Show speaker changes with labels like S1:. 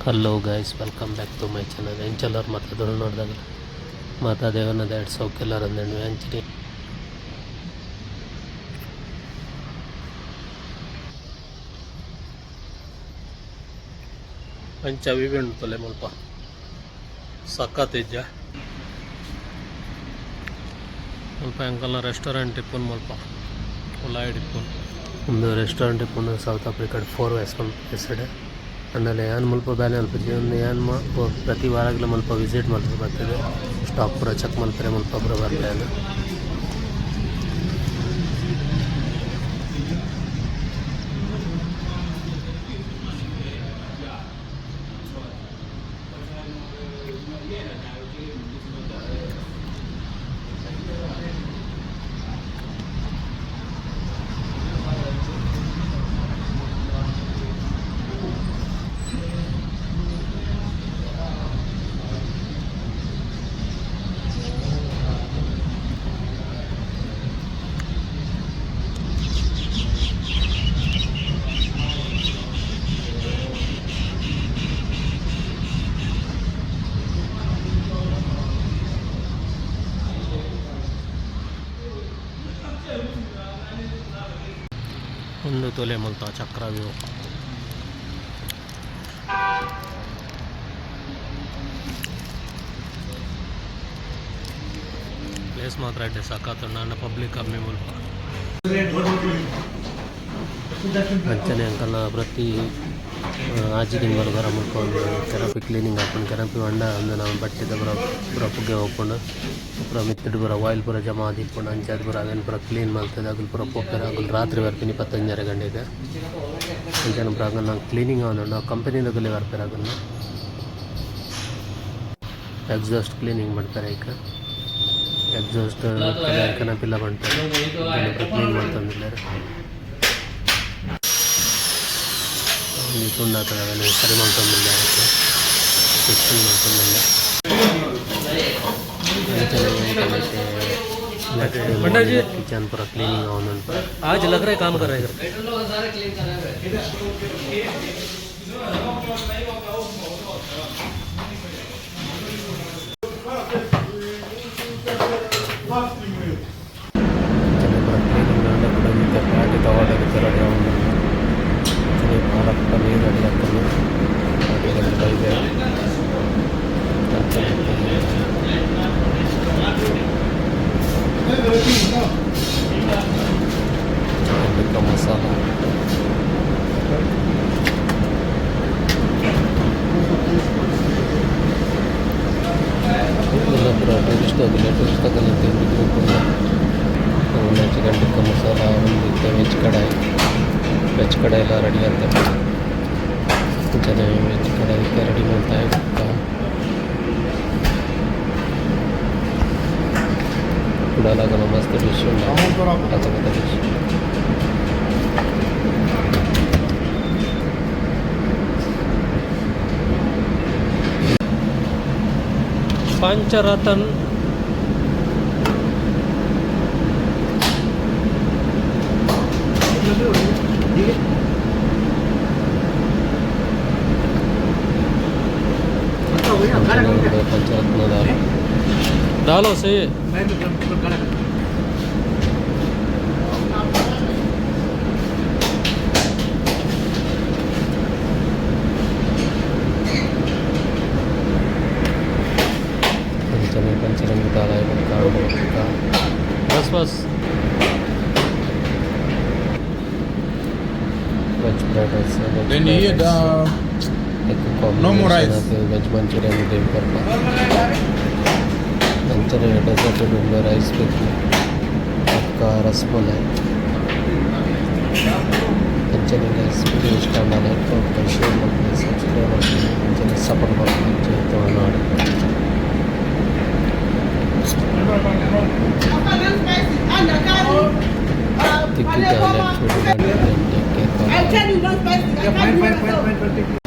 S1: Hello guys, welcome back to my channel. ಎಂಚಲ್ಲರು ಮಾತಾಡೋದು ನೋಡಿದಾಗ ಮಾತಾದೇವನ್ನದ 200 ಕಿಲ್ಲರ್ ಅಂದೇನು ಎಂಚಿನಿ ಅಂಚ ವಿವೆಂಡು ತೊಲೆ ಮಲ್ಪ ಸಕ್ಕತ್ತಿಜ್ಜ ಸ್ವಲ್ಪ ಎಂಕಲ್ನ ರೆಸ್ಟೋರೆಂಟ್ ಇಪ್ಪುನ್ ಮಲ್ಪ ಉಲಾಯ್ಡ್ ಇಪ್ಪುನ್ ಒಂದು ರೆಸ್ಟೋರೆಂಟ್ ಇಪ್ಪುನ್ ಸೌತ್ ಆಫ್ರಿಕಾಡ್ 4 ವೆಸ್ಟರ್ನ್ ಹೆಸಡೆ ಅಂಡಲೆ ಏನು ಮಲ್ಪ ಬ್ಯಾನೆ ಅಲ್ಪಜಿ ಒಂದು ಏನು ಪ್ರತಿ ವಾರಾಗಲೂ ಮಲ್ಪ ವಿಸಿಟ್ ಮಲ್ಪ ಬರ್ತದೆ. ಸ್ಟಾಕ್ ಪೂರ ಚೆಕ್ ಮಲ್ಪರೆ ಮಲ್ಪ ಪೂರ ಬರ್ತಾಯಿಲ್ಲ. ಒಂದು ತೊಲೆ ಮಲ್ಪ ಚಕ್ರವ್ಯೂಹ ಪ್ಲೇಸ್ ಮಾತ್ರ ಅಡ್ಡೆ ಸಾಕಾತು. ನಾನು ಪಬ್ಲಿಕ್ ಕಮ್ಮಿ ಮಲ್ಪ ಅಂಚನೆ ಅಂಕಲ್ನ ಪ್ರತಿ ಆಚಿಗೆ ಬರೋದರ ಮುಲ್ಪ ಒಂದು ಕೆರಪಿ ಕ್ಲೀನಿಂಗ್ ಹಾಕೊಂಡು ಕೆರಪಿ ಹೊಂಡ ಒಂದು ನಾವು ಬಟ್ಟೆದ ಪೂರ ಪುಗ್ಗೆ ಹೋಗ್ಕೊಂಡು ಪೂರ ಮಿತ್ತಡು ಪೂರ ಆಯಿಲ್ ಪೂರ ಜಮಾ ಆದಿಕೊಂಡು ಅಂಚಾದ ಪೂರ ಅವೇನು ಪೂರ ಕ್ಲೀನ್ ಮಾಡ್ತದೆ. ಆಗಲು ಪೂರ ಪೋಪೆರ ಆಗಲು ರಾತ್ರಿ ಬರ್ತೀನಿ 25 ಗಂಟೆಗೆ ಅಂಚನೆ ಪೂರ ಆಗಲು ನಾವು ಕ್ಲೀನಿಂಗ್ ಅವನು ನಾವು ಕಂಪನಿದಾಗಲೇ ಬರ್ತಾರೆ. ಆಗಲ್ಲ ಎಕ್ಸಾಸ್ಟ್ ಕ್ಲೀನಿಂಗ್ ಮಾಡ್ತಾರೆ. ಈಗ ಎಕ್ಸಾಸ್ಟ್ ಕನಪಿಲ್ಲ ಮಾಡ್ತಾರೆ ಕ್ಲೀನ್ ಮಾಡ್ತಂದಿದ್ದಾರೆ. ತುಂಡು ಆಗ್ತದೆ ಅವೆಲ್ಲ ಸರಿ ಮಾಡ್ಕೊಂಡಿಲ್ಲ ಫಿಕ್ಸಿಂಗ್ ಮಾಡ್ಕೊಂಡಿಲ್ಲ. किचन पूरा क्लीनिंग ऑन आज लग रहा है काम कर रहा है. मसाला ಟೂರಿಸ್ಟ್ ತಗೊಳ್ಳಂತೆ ಚಿಕನ್ ಟಿಕ್ಕ ಮಸಾಲ ಒಂದು ವೆಜ್ ಕಡಾಯಿ ಎಲ್ಲ ರೆಡಿ ಆಗ್ತದೆ. ಚೆನ್ನಾಗಿ ವೆಜ್ ಕಡಾಯಿ ರೆಡಿ ಮಾಡ್ತಾ ಕುಡಲಾಗಲ್ಲ ಮಸ್ತ್ ಡಿಶ್ ಉಂಟು ಡಿಶ್. पंचरत्न पंचरत्न डालो से पंचरंग दाल है बस veg fried rice veg Manchurian Manchurian dessert rice आपका रसमलाई मंचूरियन राइस इष्ट subscribe support
S2: I'll tell you not spicy.